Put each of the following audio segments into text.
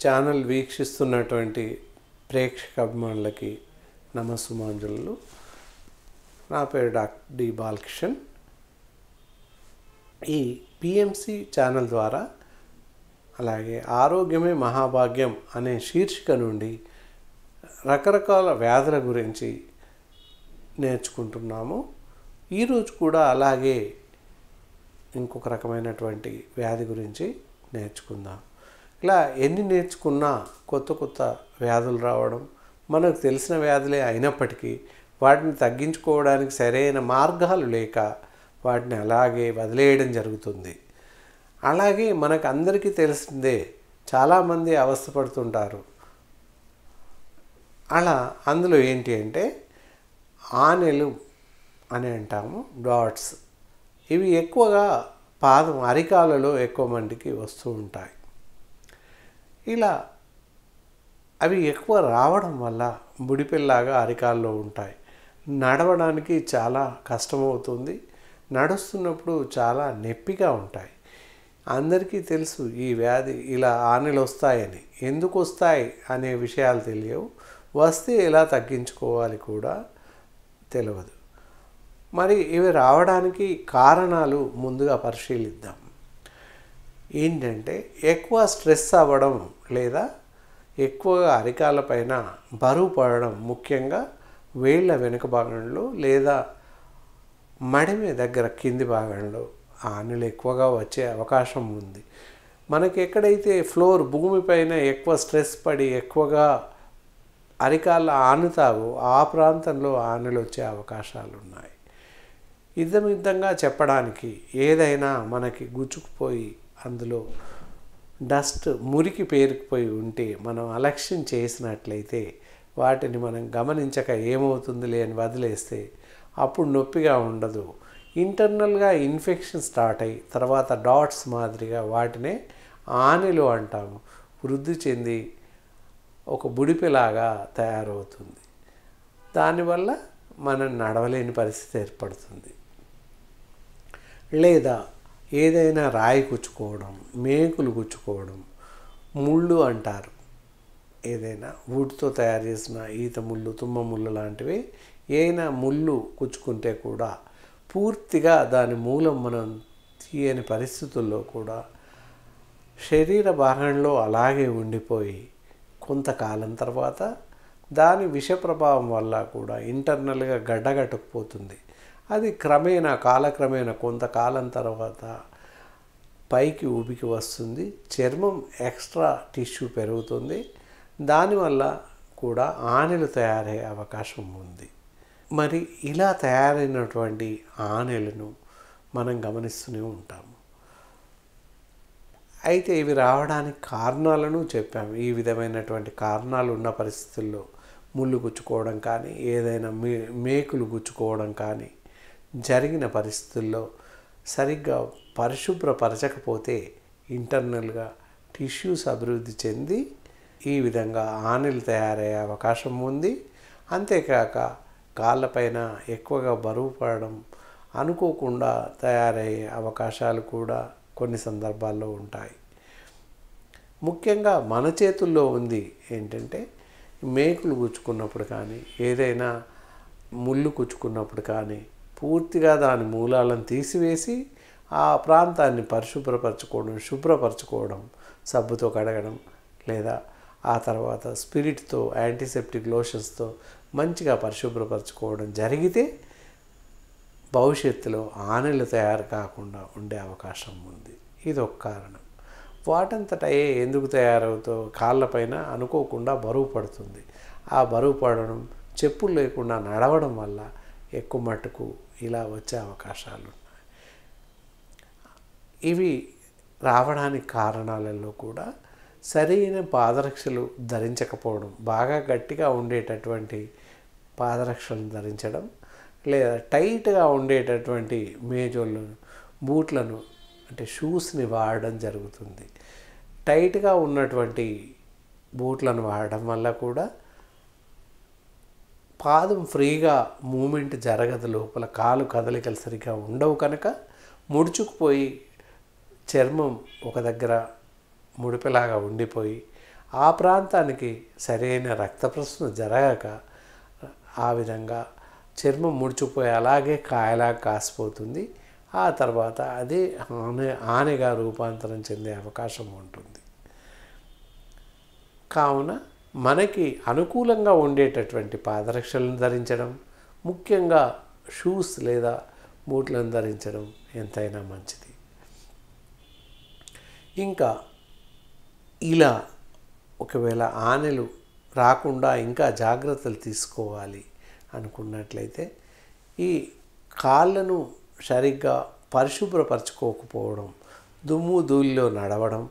Channel వీక్షిస్తున్నటువంటి ప్రేక్షక అభిమానులకి నమస్సుమాంజలు. నా పేరు డాక్టర్ డి బాలకిషన్. ఈ పిఎంసి ఛానల్ ద్వారా అలాగే ఆరోగ్యమే మహాభాగ్యం అనే శీర్షిక నుండి రకరకాల వ్యాధుల గురించి నేర్చుకుంటున్నాము. ఈరోజు కూడా అలాగే ఇంకొక రకమైనటువంటి వ్యాధి గురించి నేర్చుకుందాం. ఇలా ఎన్ని నేర్చుకున్నా కొత్త కొత్త వ్యాధులు రావడం, మనకు తెలిసిన వ్యాధులే అయినప్పటికీ వాటిని తగ్గించుకోవడానికి సరైన మార్గాలు లేక వాటిని అలాగే వదిలేయడం జరుగుతుంది. అలాగే మనకు అందరికీ తెలిసిందే, చాలామంది అవస్థపడుతుంటారు. అలా అందులో ఏంటి అంటే ఆనెలు అని అంటాము, డాట్స్. ఇవి ఎక్కువగా పాదం అరికాలలో ఎక్కువ మందికి వస్తూ ఉంటాయి. ఇలా అవి ఎక్కువ రావడం వల్ల బుడిపిల్లాగా అరికాల్లో ఉంటాయి. నడవడానికి చాలా కష్టమవుతుంది. నడుస్తున్నప్పుడు చాలా నొప్పిగా ఉంటాయి. అందరికీ తెలుసు ఈ వ్యాధి ఇలా ఆనెలు వస్తాయని. ఎందుకు వస్తాయి అనే విషయాలు తెలియవు. వస్తే ఎలా తగ్గించుకోవాలి కూడా తెలియదు. మరి ఇవి రావడానికి కారణాలు ముందుగా పరిశీలిద్దాం. ఏంటంటే ఎక్కువ స్ట్రెస్ అవ్వడం లేదా ఎక్కువగా అరికాల పైన బరువు పడడం, ముఖ్యంగా వేళ్ళ వెనుక భాగంలో లేదా మడిమె దగ్గర కింది భాగంలో ఆనెలు ఎక్కువగా వచ్చే అవకాశం ఉంది. మనకి ఎక్కడైతే ఫ్లోర్ భూమిపైన ఎక్కువ స్ట్రెస్ పడి ఎక్కువగా అరికాళ్ళ ఆనుతావో ఆ ప్రాంతంలో ఆనెలు వచ్చే అవకాశాలు ఉన్నాయి. ఇద్దంగా చెప్పడానికి ఏదైనా మనకి గుచ్చుకుపోయి అందులో డస్ట్ మురికి పేరుకుపోయి ఉంటే మనం అలక్ష్యం చేసినట్లయితే వాటిని మనం గమనించక ఏమవుతుందిలే అని వదిలేస్తే అప్పుడు నొప్పిగా ఉండదు. ఇంటర్నల్గా ఇన్ఫెక్షన్ స్టార్ట్ అయ్యి తర్వాత డాట్స్ మాదిరిగా వాటినే ఆనెలు అంటాము. వృద్ధి చెంది ఒక బుడిపిలాగా తయారవుతుంది. దానివల్ల మనం నడవలేని పరిస్థితి ఏర్పడుతుంది. లేదా ఏదైనా రాయి గుచ్చుకోవడం, మేకులు గుచ్చుకోవడం, ముళ్ళు అంటారు. ఏదైనా వుడ్తో తయారు చేసిన ఈత ముళ్ళు, తుమ్మ ముళ్ళు లాంటివి ఏదైనా ముళ్ళు గుచ్చుకుంటే కూడా పూర్తిగా దాని మూలం మనం తీయని పరిస్థితుల్లో కూడా శరీర భాగంలో అలాగే ఉండిపోయి కొంతకాలం తర్వాత దాని విష ప్రభావం వల్ల కూడా ఇంటర్నల్గా గడ్డగట్టుకుపోతుంది. అది కాలక్రమేణా కొంతకాలం తర్వాత పైకి ఉబికి వస్తుంది. చర్మం ఎక్స్ట్రా టిష్యూ పెరుగుతుంది. దానివల్ల కూడా ఆనెలు తయారయ్యే అవకాశం ఉంది. మరి ఇలా తయారైనటువంటి ఆనెలను మనం గమనిస్తూనే ఉంటాము. అయితే ఇవి రావడానికి కారణాలను చెప్పాము. ఈ విధమైనటువంటి కారణాలు ఉన్న పరిస్థితుల్లో ముళ్ళు గుచ్చుకోవడం కానీ, ఏదైనా మేకులు గుచ్చుకోవడం కానీ జరిగిన పరిస్థితుల్లో సరిగ్గా పరిశుభ్రపరచకపోతే ఇంటర్నల్గా టిష్యూస్ అభివృద్ధి చెంది ఈ విధంగా ఆనెలు తయారయ్యే అవకాశం ఉంది. అంతేకాక కాళ్ళపైన ఎక్కువగా బరువు పడడం, అనుకోకుండా తయారయ్యే అవకాశాలు కూడా కొన్ని సందర్భాల్లో ఉంటాయి. ముఖ్యంగా మన చేతుల్లో ఉంది ఏంటంటే మేకులు గుచ్చుకున్నప్పుడు కానీ, ఏదైనా ముళ్ళు గుచ్చుకున్నప్పుడు కానీ పూర్తిగా దాని మూలాలను తీసివేసి ఆ ప్రాంతాన్ని శుభ్రపరచుకోవడం, సబ్బుతో కడగడం లేదా ఆ తర్వాత స్పిరిట్తో, యాంటీసెప్టిక్ లోషన్స్తో మంచిగా పరిశుభ్రపరచుకోవడం జరిగితే భవిష్యత్తులో ఆనెలు తయారు కాకుండా ఉండే అవకాశం ఉంది. ఇది ఒక కారణం. వాటంతట ఎందుకు తయారవుతో కాళ్ళపైన అనుకోకుండా బరువు పడుతుంది. ఆ బరువు పడడం, చెప్పులు లేకుండా నడవడం వల్ల ఎక్కువ మట్టుకు ఇలా వచ్చే అవకాశాలు ఉన్నాయి. ఇవి రావడానికి కారణాలలో కూడా సరైన పాదరక్షలు ధరించకపోవడం, బాగా గట్టిగా ఉండేటటువంటి పాదరక్షలను ధరించడం లేదా టైట్గా ఉండేటటువంటి బూట్లను అంటే షూస్ని వాడడం జరుగుతుంది. టైట్గా ఉన్నటువంటి బూట్లను వాడడం వల్ల కూడా పాదం ఫ్రీగా మూమెంట్ జరగదు, లోపల కాలు కదలికలు సరిగ్గా ఉండవు కనుక ముడుచుకుపోయి చర్మం ఒక దగ్గర ముడిపిలాగా ఉండిపోయి ఆ ప్రాంతానికి సరైన రక్త ప్రసరణ జరగక ఆ విధంగా చర్మం ముడుచుకుపోయి అలాగే కాయలా కాసిపోతుంది. ఆ తర్వాత అది ఆనెగా రూపాంతరం చెందే అవకాశం ఉంటుంది. కావున మనకి అనుకూలంగా ఉండేటటువంటి పాదరక్షలను ధరించడం, ముఖ్యంగా షూస్ లేదా బూట్లను ధరించడం ఎంతైనా మంచిది. ఇంకా ఇలా ఒకవేళ ఆనెలు రాకుండా ఇంకా జాగ్రత్తలు తీసుకోవాలి అనుకున్నట్లయితే ఈ కాళ్ళను సరిగ్గా పరిశుభ్రపరచుకోకపోవడం, దుమ్ము ధూళిలో నడవడం,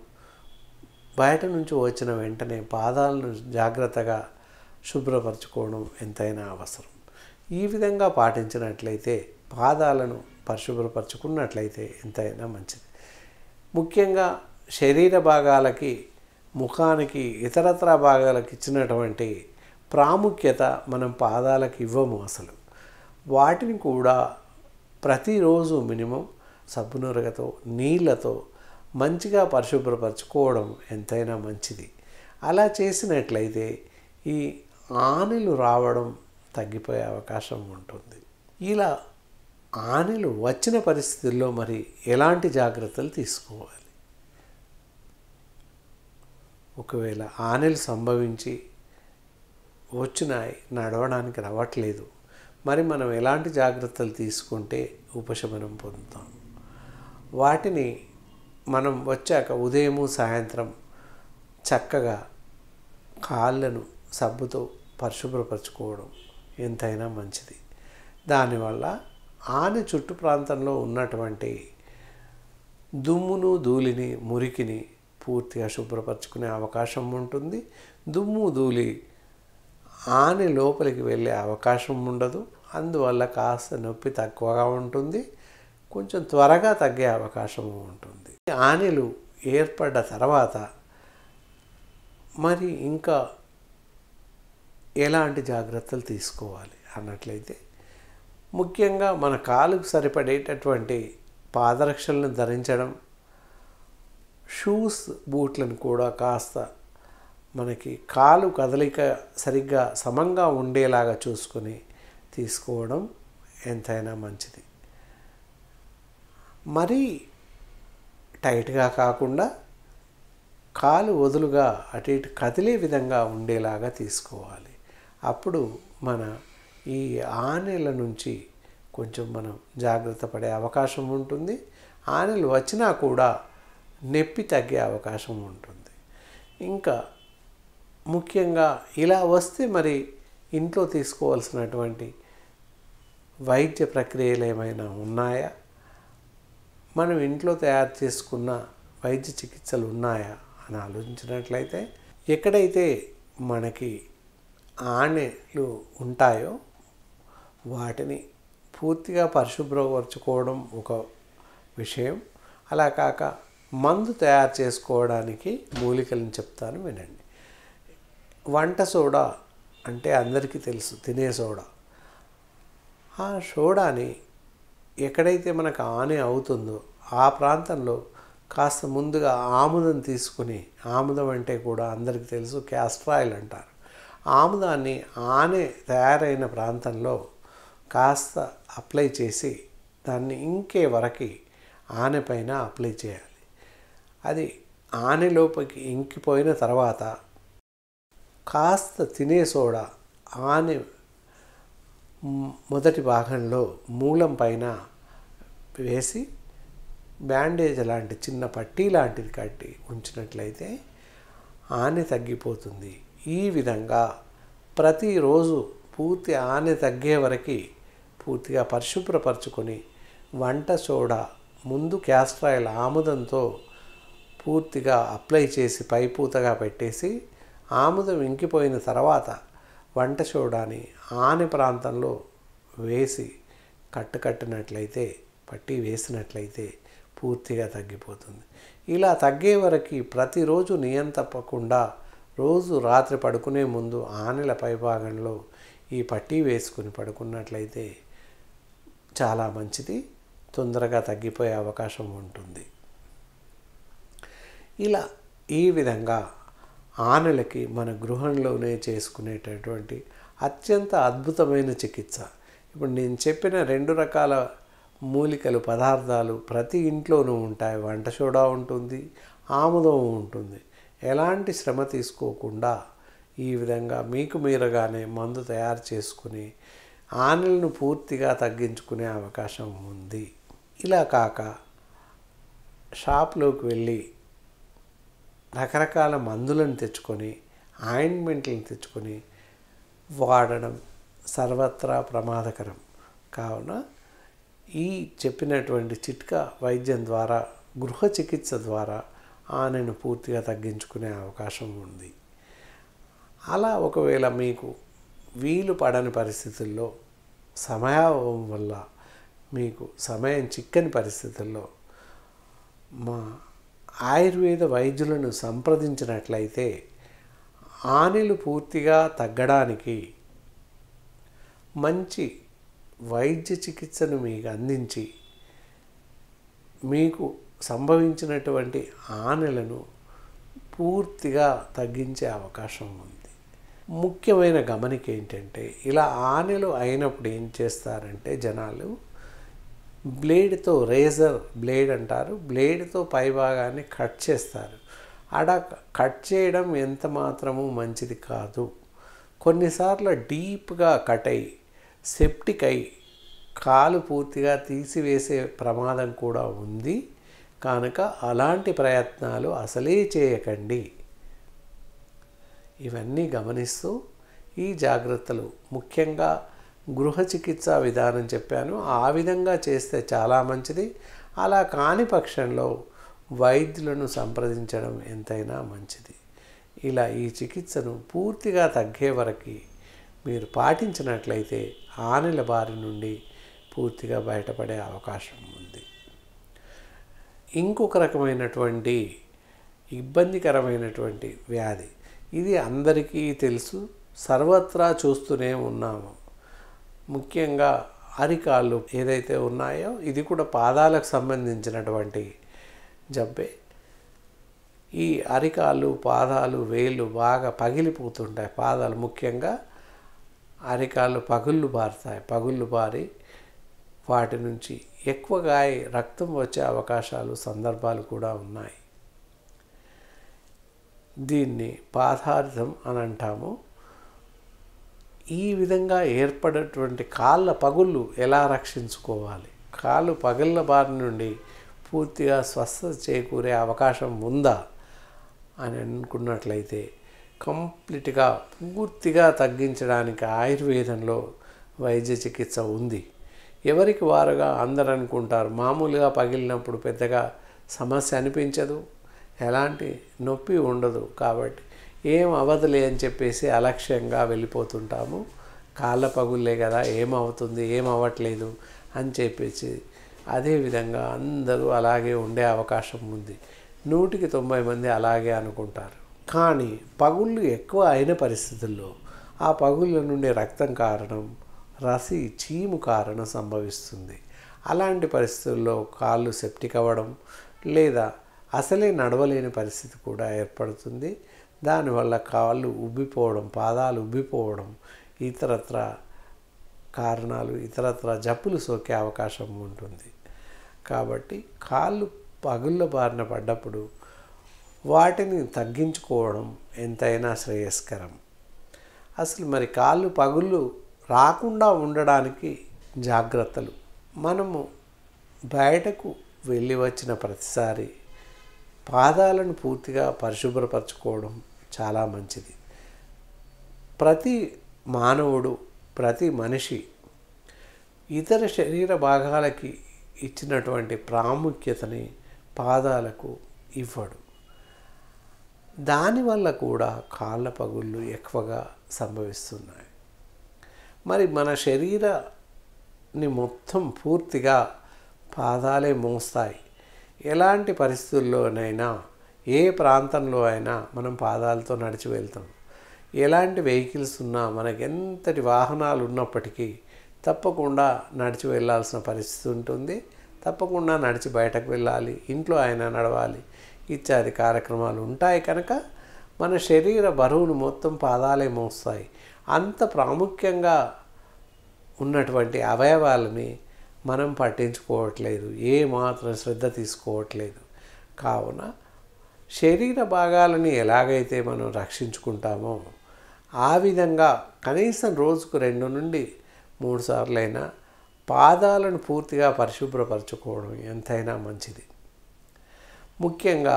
బయట నుంచి వచ్చిన వెంటనే పాదాలను జాగ్రత్తగా శుభ్రపరచుకోవడం ఎంతైనా అవసరం. ఈ విధంగా పాటించినట్లయితే పాదాలను పరిశుభ్రపరచుకున్నట్లయితే ఎంతైనా మంచిది. ముఖ్యంగా శరీర భాగాలకి, ముఖానికి, ఇతరత్ర భాగాలకు ఇచ్చినటువంటి ప్రాముఖ్యత మనం పాదాలకు ఇవ్వము అసలు. వాటిని కూడా ప్రతిరోజు మినిమం సబ్బునురగతో నీళ్ళతో మంచిగా పరిశుభ్రపరచుకోవడం ఎంతైనా మంచిది. అలా చేసినట్లయితే ఈ ఆనెలు రావడం తగ్గిపోయే అవకాశం ఉంటుంది. ఇలా ఆనెలు వచ్చిన పరిస్థితుల్లో మరి ఎలాంటి జాగ్రత్తలు తీసుకోవాలి? ఒకవేళ ఆనెలు సంభవించి వచ్చినాయి, నడవడానికి రావట్లేదు, మరి మనం ఎలాంటి జాగ్రత్తలు తీసుకుంటే ఉపశమనం పొందుతాం? వాటిని మనం వచ్చాక ఉదయము సాయంత్రం చక్కగా కాళ్ళను సబ్బుతో పరిశుభ్రపరచుకోవడం ఎంతైనా మంచిది. దానివల్ల ఆనె చుట్టు ప్రాంతంలో ఉన్నటువంటి దుమ్మును, ధూళిని, మురికిని పూర్తిగా శుభ్రపరచుకునే అవకాశం ఉంటుంది. దుమ్ము, ధూళి ఆనె లోపలికి వెళ్ళే అవకాశం ఉండదు. అందువల్ల కాస్త నొప్పి తక్కువగా ఉంటుంది, కొంచెం త్వరగా తగ్గే అవకాశము ఉంటుంది. ఆనెలు ఏర్పడ్డ తర్వాత మరి ఇంకా ఎలాంటి జాగ్రత్తలు తీసుకోవాలి అన్నట్లయితే, ముఖ్యంగా మన కాలుకు సరిపడేటటువంటి పాదరక్షలను ధరించడం, షూస్, బూట్లను కూడా కాస్త మనకి కాలు కదలిక సరిగ్గా సమంగా ఉండేలాగా చూసుకొని తీసుకోవడం ఎంతైనా మంచిది. మరీ టైట్గా కాకుండా కాలు వదులుగా అటు ఇటు కదిలే విధంగా ఉండేలాగా తీసుకోవాలి. అప్పుడు మన ఈ ఆనెల నుంచి కొంచెం మనం జాగ్రత్త పడే అవకాశం ఉంటుంది. ఆనెలు వచ్చినా కూడా నొప్పి తగ్గే అవకాశం ఉంటుంది. ఇంకా ముఖ్యంగా ఇలా వస్తే మరి ఇంట్లో తీసుకోవాల్సినటువంటి వైద్య ప్రక్రియలు ఏమైనా ఉన్నాయా, మనం ఇంట్లో తయారు చేసుకున్న వైద్య చికిత్సలు ఉన్నాయా అని ఆలోచించినట్లయితే, ఎక్కడైతే మనకి ఆనెలు ఉంటాయో వాటిని పూర్తిగా పరిశుభ్రపరచుకోవడం ఒక విషయం. అలా కాక మందు తయారు చేసుకోవడానికి మూలికలను చెప్తాను వినండి. వంట సోడా అంటే అందరికీ తెలుసు, తినే సోడా. ఆ సోడాని ఎక్కడైతే మనకు ఆనె అవుతుందో ఆ ప్రాంతంలో కాస్త ముందుగా ఆముదం తీసుకుని, ఆముదం అంటే కూడా అందరికీ తెలుసు క్యాస్టర్ ఆయిల్ అంటారు. ఆముదాన్ని ఆనె తయారైన ప్రాంతంలో కాస్త అప్లై చేసి దాన్ని ఇంకే వరకు ఆనె పైన అప్లై చేయాలి. అది ఆనెలోపలికి ఇంకిపోయిన తర్వాత కాస్త తినే సోడా ఆనె మొదటి భాగంలో మూలం పైన వేసి బ్యాండేజ్ లాంటి చిన్న పట్టీ లాంటిది కట్టి ఉంచినట్లయితే ఆనె తగ్గిపోతుంది. ఈ విధంగా ప్రతిరోజు పూర్తి ఆనె తగ్గే వరకు పూర్తిగా పరిశుభ్రపరచుకొని వంట సోడా ముందు క్యాస్టర్ ఆయిల్ ఆముదంతో పూర్తిగా అప్లై చేసి పైపూతగా పెట్టేసి, ఆముదం ఇంకిపోయిన తర్వాత వంట సోడాని ఆనె ప్రాంతంలో వేసి కట్టినట్లయితే, పట్టి వేసినట్లయితే పూర్తిగా తగ్గిపోతుంది. ఇలా తగ్గే వరకు ప్రతిరోజు నియం తప్పకుండా రోజు రాత్రి పడుకునే ముందు ఆనెల పైభాగంలో ఈ పట్టీ వేసుకుని పడుకున్నట్లయితే చాలా మంచిది, తొందరగా తగ్గిపోయే అవకాశం ఉంటుంది. ఇలా ఈ విధంగా ఆనెలకి మన గృహంలోనే చేసుకునేటటువంటి అత్యంత అద్భుతమైన చికిత్స. ఇప్పుడు నేను చెప్పిన 2 రకాల మూలికలు పదార్థాలు ప్రతి ఇంట్లోనూ ఉంటాయి. వంట సోడా ఉంటుంది, ఆముదం ఉంటుంది. ఎలాంటి శ్రమ తీసుకోకుండా ఈ విధంగా మీకు మీరుగానే మందు తయారు చేసుకుని ఆనెలను పూర్తిగా తగ్గించుకునే అవకాశం ఉంది. ఇలా కాక షాప్లోకి వెళ్ళి రకరకాల మందులను తెచ్చుకొని ఆయింట్మెంట్లను తెచ్చుకొని వాడడం సర్వత్రా ప్రమాదకరం. కావున ఈ చెప్పినటువంటి చిట్కా వైద్యం ద్వారా, గృహ చికిత్స ద్వారా ఆనెను పూర్తిగా తగ్గించుకునే అవకాశం ఉంది. అలా ఒకవేళ మీకు వీలు పడని పరిస్థితుల్లో, సమయాభావం వల్ల మీకు సమయం చిక్కని పరిస్థితుల్లో మా ఆయుర్వేద వైద్యులను సంప్రదించినట్లయితే ఆనెలు పూర్తిగా తగ్గడానికి మంచి వైద్య చికిత్సను మీకు అందించి మీకు సంభవించినటువంటి ఆనెలను పూర్తిగా తగ్గించే అవకాశం ఉంది. ముఖ్యమైన గమనిక ఏంటంటే, ఇలా ఆనెలు అయినప్పుడు ఏం చేస్తారంటే జనాలు బ్లేడ్తో, రేజర్ బ్లేడ్ అంటారు, బ్లేడ్తో పైభాగాన్ని కట్ చేస్తారు. అలా కట్ చేయడం ఎంత మాత్రము మంచిది కాదు. కొన్నిసార్లు డీప్గా కట్ అయ్యి సెప్టిక్ అయి కాలు పూర్తిగా తీసివేసే ప్రమాదం కూడా ఉంది. కనుక అలాంటి ప్రయత్నాలు అసలే చేయకండి. ఇవన్నీ గమనిస్తూ ఈ జాగ్రత్తలు, ముఖ్యంగా గృహ చికిత్సా విధానం చెప్పాను, ఆ విధంగా చేస్తే చాలా మంచిది. అలా కాని పక్షంలో వైద్యులను సంప్రదించడం ఎంతైనా మంచిది. ఇలా ఈ చికిత్సను పూర్తిగా తగ్గే వరకు మీరు పాటించినట్లయితే ఆనెల బారి నుండి పూర్తిగా బయటపడే అవకాశం ఉంది. ఇంకొక రకమైనటువంటి ఇబ్బందికరమైనటువంటి వ్యాధి, ఇది అందరికీ తెలుసు, సర్వత్రా చూస్తూనే ఉన్నాము. ముఖ్యంగా అరికాళ్ళు ఏదైతే ఉన్నాయో ఇది కూడా పాదాలకు సంబంధించినటువంటి జబ్బే. ఈ అరికాళ్ళు, పాదాలు, వేళ్ళు బాగా పగిలిపోతుంటాయి. పాదాలు ముఖ్యంగా, అరికాళ్ళు పగుళ్ళు బారుతాయి. పగుళ్ళు బారి వాటి నుంచి ఎక్కువగా రక్తం వచ్చే అవకాశాలు, సందర్భాలు కూడా ఉన్నాయి. దీన్ని పాదార్థం అని అంటాము. ఈ విధంగా ఏర్పడేటువంటి కాళ్ళ పగుళ్ళు ఎలా రక్షించుకోవాలి, కాళ్ళు పగుళ్ళ బారి నుండి పూర్తిగా స్వస్థత చేకూరే అవకాశం ఉందా అని అనుకున్నట్లయితే కంప్లీట్గా పూర్తిగా తగ్గించడానికి ఆయుర్వేదంలో వైద్య చికిత్స ఉంది. ఎవరికి వారుగా అందరూ అనుకుంటారు, మామూలుగా పగిలినప్పుడు పెద్దగా సమస్య అనిపించదు, ఎలాంటి నొప్పి ఉండదు, కాబట్టి ఏం అవ్వదులే అని చెప్పేసి అలక్ష్యంగా వెళ్ళిపోతుంటాము. కాళ్ళ పగుళ్ళే కదా, ఏమవుతుంది, ఏం అవ్వట్లేదు అని చెప్పేసి అదేవిధంగా అందరూ అలాగే ఉండే అవకాశం ఉంది. 100కి 90 మంది అలాగే అనుకుంటారు. కానీ పగుళ్ళు ఎక్కువ అయిన పరిస్థితుల్లో ఆ పగుళ్ళ నుండి రక్తం కారణం, రసి, చీము కారణం సంభవిస్తుంది. అలాంటి పరిస్థితుల్లో కాళ్ళు సెప్టిక్ అవ్వడం లేదా అసలే నడవలేని పరిస్థితి కూడా ఏర్పడుతుంది. దానివల్ల కాళ్ళు ఉబ్బిపోవడం, పాదాలు ఉబ్బిపోవడం, ఇతరత్ర కారణాలు, ఇతరత్ర జబ్బులు సోకే అవకాశం ఉంటుంది. కాబట్టి కాళ్ళు పగుళ్ళ బారిన పడ్డప్పుడు వాటిని తగ్గించుకోవడం ఎంతైనా శ్రేయస్కరం. అసలు మరి కాళ్ళు పగుళ్ళు రాకుండా ఉండడానికి జాగ్రత్తలు, మనము బయటకు వెళ్ళి వచ్చిన ప్రతిసారి పాదాలను పూర్తిగా పరిశుభ్రపరచుకోవడం చాలా మంచిది. ప్రతి మానవుడు, ప్రతి మనిషి ఇతర శరీర భాగాలకి ఇచ్చినటువంటి ప్రాముఖ్యతని పాదాలకు ఇవ్వడు. దానివల్ల కూడా కాళ్ళ పగుళ్ళు ఎక్కువగా సంభవిస్తున్నాయి. మరి మన శరీరాన్ని మొత్తం పూర్తిగా పాదాలే మోస్తాయి. ఎలాంటి పరిస్థితుల్లోనైనా, ఏ ప్రాంతంలో అయినా మనం పాదాలతో నడిచి వెళ్తాం. ఎలాంటి వెహికల్స్ ఉన్నా, మనకి ఎంతటి వాహనాలు ఉన్నప్పటికీ తప్పకుండా నడిచి వెళ్ళాల్సిన పరిస్థితి ఉంటుంది. తప్పకుండా నడిచి బయటకు వెళ్ళాలి, ఇంట్లో అయినా నడవాలి, ఇత్యాది కార్యక్రమాలు ఉంటాయి. కనుక మన శరీర బరువును మొత్తం పాదాలే మోస్తాయి. అంత ప్రాముఖ్యంగా ఉన్నటువంటి అవయవాలని మనం పట్టించుకోవట్లేదు, ఏ మాత్రం శ్రద్ధ తీసుకోవట్లేదు. కావున శరీర భాగాలని ఎలాగైతే మనం రక్షించుకుంటామో ఆ విధంగా కనీసం రోజుకు 2 నుండి 3 సార్లైనా పాదాలను పూర్తిగా పరిశుభ్రపరచుకోవడం ఎంతైనా మంచిది. ముఖ్యంగా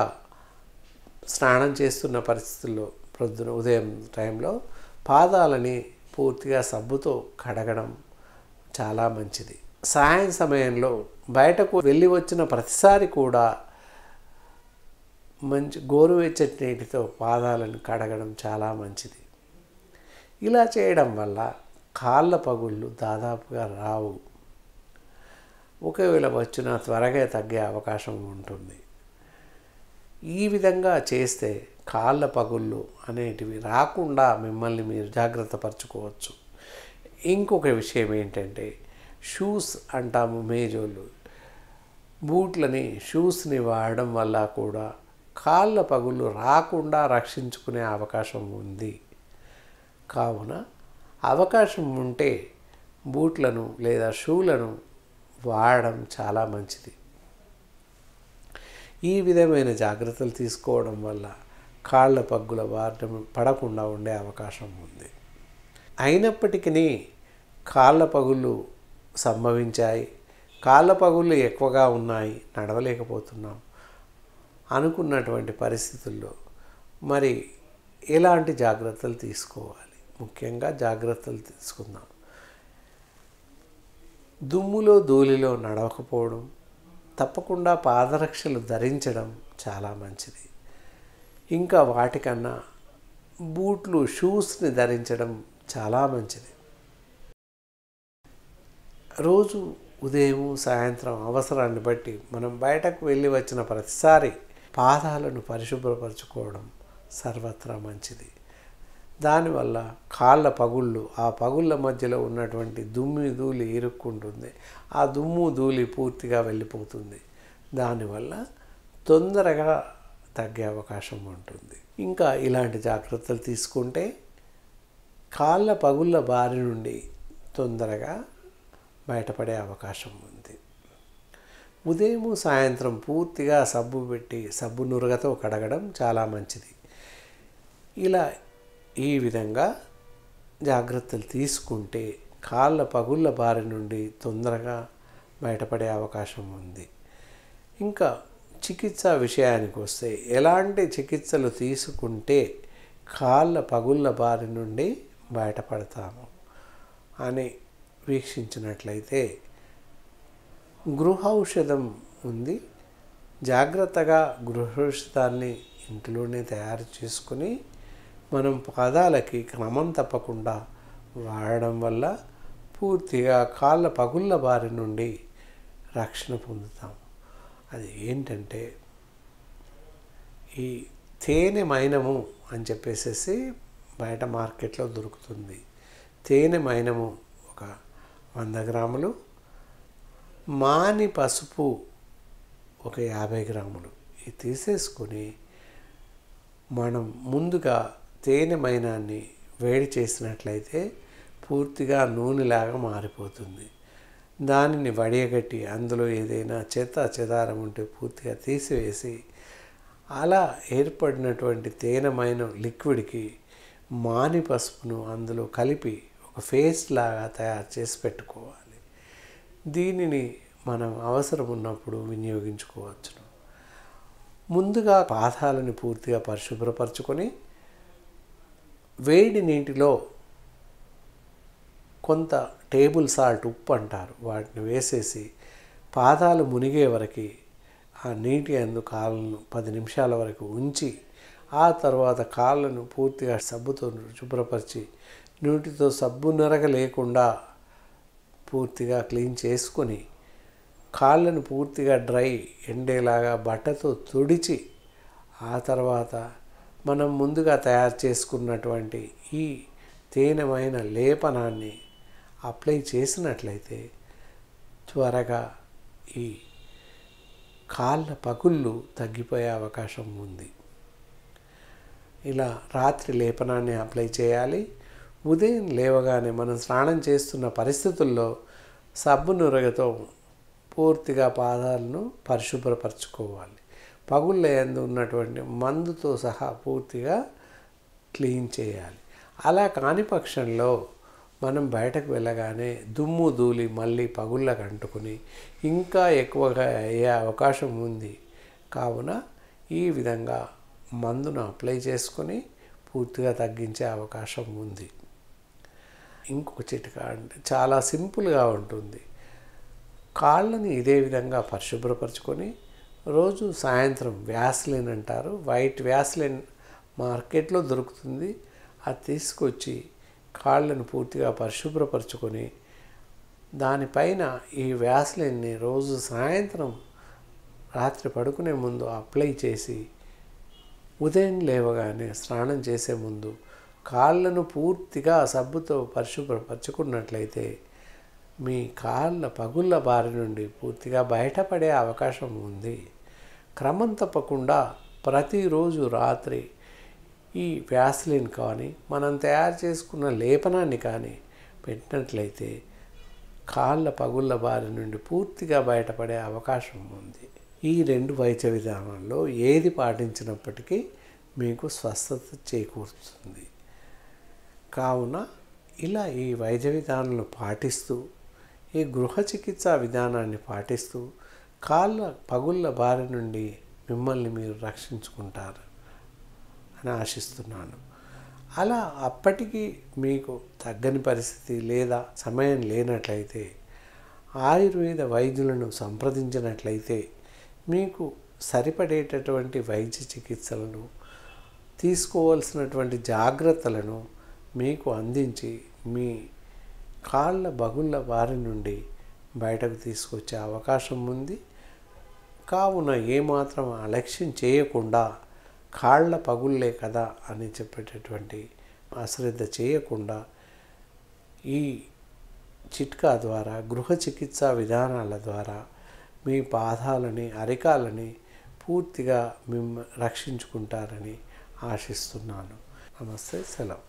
స్నానం చేస్తున్న పరిస్థితుల్లో ప్రొద్దున ఉదయం టైంలో పాదాలని పూర్తిగా సబ్బుతో కడగడం చాలా మంచిది. సాయం సమయంలో బయటకు వెళ్ళి వచ్చిన ప్రతిసారి కూడా మంచి గోరువెచ్చటి నీటితో పాదాలను కడగడం చాలా మంచిది. ఇలా చేయడం వల్ల కాళ్ళ పగుళ్ళు దాదాపుగా రావు. ఒకవేళ వచ్చినా త్వరగా తగ్గే అవకాశం ఉంటుంది. ఈ విధంగా చేస్తే కాళ్ళ పగుళ్ళు అనేటివి రాకుండా మిమ్మల్ని మీరు జాగ్రత్త పరచుకోవచ్చు. ఇంకొక విషయం ఏంటంటే షూస్ అంటాము, మేజోళ్ళు షూస్ని వాడడం వల్ల కూడా కాళ్ళ పగుళ్ళు రాకుండా రక్షించుకునే అవకాశం ఉంది. కావున అవకాశం ఉంటే బూట్లను లేదా షూలను వాడడం చాలా మంచిది. ఈ విధమైన జాగ్రత్తలు తీసుకోవడం వల్ల కాళ్ళ పగుల బారిన పడకుండా ఉండే అవకాశం ఉంది. అయినప్పటికీ కాళ్ళ పగుళ్ళు సంభవించాయి, కాళ్ళ పగుళ్ళు ఎక్కువగా ఉన్నాయి, నడవలేకపోతున్నాం అనుకున్నటువంటి పరిస్థితుల్లో మరి ఎలాంటి జాగ్రత్తలు తీసుకోవాలి? ముఖ్యంగా జాగ్రత్తలు తీసుకుందాం. దుమ్ములో ధూళిలో నడవకపోవడం, తప్పకుండా పాదరక్షలు ధరించడం చాలా మంచిది. ఇంకా వాటికన్నా బూట్లు, షూస్ని ధరించడం చాలా మంచిది. రోజు ఉదయం సాయంత్రం అవసరాన్ని బట్టి మనం బయటకు వెళ్ళి వచ్చిన ప్రతిసారి పాదాలను పరిశుభ్రపరచుకోవడం సర్వత్రా మంచిది. దానివల్ల కాళ్ళ పగుళ్ళు, ఆ పగుళ్ళ మధ్యలో ఉన్నటువంటి దుమ్ము ధూళి ఇరుక్కుంటుంది. ఆ దుమ్ము ధూళి పూర్తిగా వెళ్ళిపోతుంది. దానివల్ల తొందరగా తగ్గే అవకాశం ఉంటుంది. ఇంకా ఇలాంటి జాగ్రత్తలు తీసుకుంటే కాళ్ళ పగుళ్ళ బారి నుండి తొందరగా బయటపడే అవకాశం ఉంది. ఉదయం సాయంత్రం పూర్తిగా సబ్బు పెట్టి సబ్బు నురగతో కడగడం చాలా మంచిది. ఇలా ఈ విధంగా జాగ్రత్తలు తీసుకుంటే కాళ్ళ పగుళ్ళ బారి నుండి తొందరగా బయటపడే అవకాశం ఉంది. ఇంకా చికిత్స విషయానికి వస్తే ఎలాంటి చికిత్సలు తీసుకుంటే కాళ్ళ పగుళ్ళ బారి నుండి బయటపడతాము అని వీక్షించినట్లయితే గృహౌషధం ఉంది. జాగ్రత్తగా గృహౌషధాన్ని ఇంట్లోనే తయారు చేసుకుని మనం పాదాలకి క్రమం తప్పకుండా వాడడం వల్ల పూర్తిగా కాళ్ళ పగుళ్ళ బారి నుండి రక్షణ పొందుతాం. అది ఏంటంటే ఈ తేనె మైనము అని చెప్పేసి బయట మార్కెట్లో దొరుకుతుంది. తేనె మైనము ఒక 100 గ్రాములు, మాని పసుపు ఒక 50 గ్రాములు ఇది తీసేసుకొని మనం ముందుగా తేనె మైనాన్ని వేడి చేసినట్లయితే పూర్తిగా నూనెలాగా మారిపోతుంది. దానిని వడియగట్టి అందులో ఏదైనా చెత్త చెదారం ఉంటే పూర్తిగా తీసివేసి అలా ఏర్పడినటువంటి తేనె మైనం లిక్విడ్కి మాని పసుపును అందులో కలిపి ఒక పేస్ట్ లాగా తయారు చేసి పెట్టుకోవాలి. దీనిని మనం అవసరం ఉన్నప్పుడు వినియోగించుకోవచ్చును. ముందుగా పాదాలను పూర్తిగా పరిశుభ్రపరచుకొని వేడి నీటిలో కొంత టేబుల్ సాల్ట్, ఉప్పు అంటారు, వాటిని వేసేసి పాదాలు మునిగే వరకు ఆ నీటి అందు కాళ్ళను 10 నిమిషాల వరకు ఉంచి ఆ తర్వాత కాళ్ళను పూర్తిగా సబ్బుతో శుభ్రపరిచి నీటితో సబ్బు నరగ లేకుండా పూర్తిగా క్లీన్ చేసుకొని కాళ్ళను పూర్తిగా డ్రై ఎండేలాగా బట్టతో తుడిచి ఆ తర్వాత మనం ముందుగా తయారు చేసుకున్నటువంటి ఈ తేనెమైన లేపనాన్ని అప్లై చేసినట్లయితే త్వరగా ఈ కాళ్ళ పగుళ్ళు తగ్గిపోయే అవకాశం ఉంది. ఇలా రాత్రి లేపనాన్ని అప్లై చేయాలి. ఉదయం లేవగానే మనం స్నానం చేస్తున్న పరిస్థితుల్లో సబ్బు నురగతో పూర్తిగా పాదాలను పరిశుభ్రపరచుకోవాలి. పగుళ్ళ యందు ఉన్నటువంటి మందుతో సహా పూర్తిగా క్లీన్ చేయాలి. అలా కాని పక్షంలో మనం బయటకు వెళ్ళగానే దుమ్ము ధూళి మళ్ళీ పగుళ్ళకు అంటుకుని ఇంకా ఎక్కువగా అయ్యే అవకాశం ఉంది. కావున ఈ విధంగా మందును అప్లై చేసుకొని పూర్తిగా తగ్గించే అవకాశం ఉంది. ఇంకొక చిట్కా అంటే చాలా సింపుల్గా ఉంటుంది. కాళ్ళని ఇదే విధంగా పరిశుభ్రపరచుకొని రోజు సాయంత్రం వ్యాస్లిన్ అంటారు, వైట్ వ్యాస్లిన్ మార్కెట్లో దొరుకుతుంది. అది తీసుకొచ్చి కాళ్ళను పూర్తిగా పరిశుభ్రపరచుకొని దానిపైన ఈ వ్యాస్లిన్ని రోజు సాయంత్రం రాత్రి పడుకునే ముందు అప్లై చేసి ఉదయం లేవగానే స్నానం చేసే ముందు కాళ్ళను పూర్తిగా సబ్బుతో పరిశుభ్రపరచుకున్నట్లయితే మీ కాళ్ళ పగుళ్ళ బారి నుండి పూర్తిగా బయటపడే అవకాశం ఉంది. క్రమం తప్పకుండా ప్రతిరోజు రాత్రి ఈ వ్యాస్లిన్ కానీ మనం తయారు చేసుకున్న లేపనాన్ని కానీ పెట్టినట్లయితే కాళ్ళ పగుళ్ళ బారి నుండి పూర్తిగా బయటపడే అవకాశం ఉంది. ఈ 2 వైద్య విధానాల్లో ఏది పాటించినప్పటికీ మీకు స్వస్థత చేకూరుతుంది. కావున ఇలా ఈ వైద్య విధానాలను పాటిస్తూ ఈ గృహ చికిత్సా విధానాన్ని పాటిస్తూ కాళ్ళ పగుళ్ళ బారి నుండి మిమ్మల్ని మీరు రక్షించుకుంటారు అని ఆశిస్తున్నాను. అలా అప్పటికి మీకు తగ్గని పరిస్థితి లేదా సమయం లేనట్లయితే ఆయుర్వేద వైద్యులను సంప్రదించినట్లయితే మీకు సరిపడేటటువంటి వైద్య చికిత్సలను తీసుకోవాల్సినటువంటి జాగ్రత్తలను మీకు అందించి మీ కాళ్ళ పగుళ్ళ బారి నుండి బయటకు తీసుకొచ్చే అవకాశం ఉంది. కావున ఏమాత్రం అలక్ష్యం చేయకుండా కాళ్ళ పగుళ్ళే కదా అని చెప్పేటటువంటి అశ్రద్ధ చేయకుండా ఈ చిట్కా ద్వారా గృహ చికిత్సా విధానాల ద్వారా మీ పాదాలని అరికాలని పూర్తిగా రక్షించుకుంటారని ఆశిస్తున్నాను. నమస్తే, సెలవు.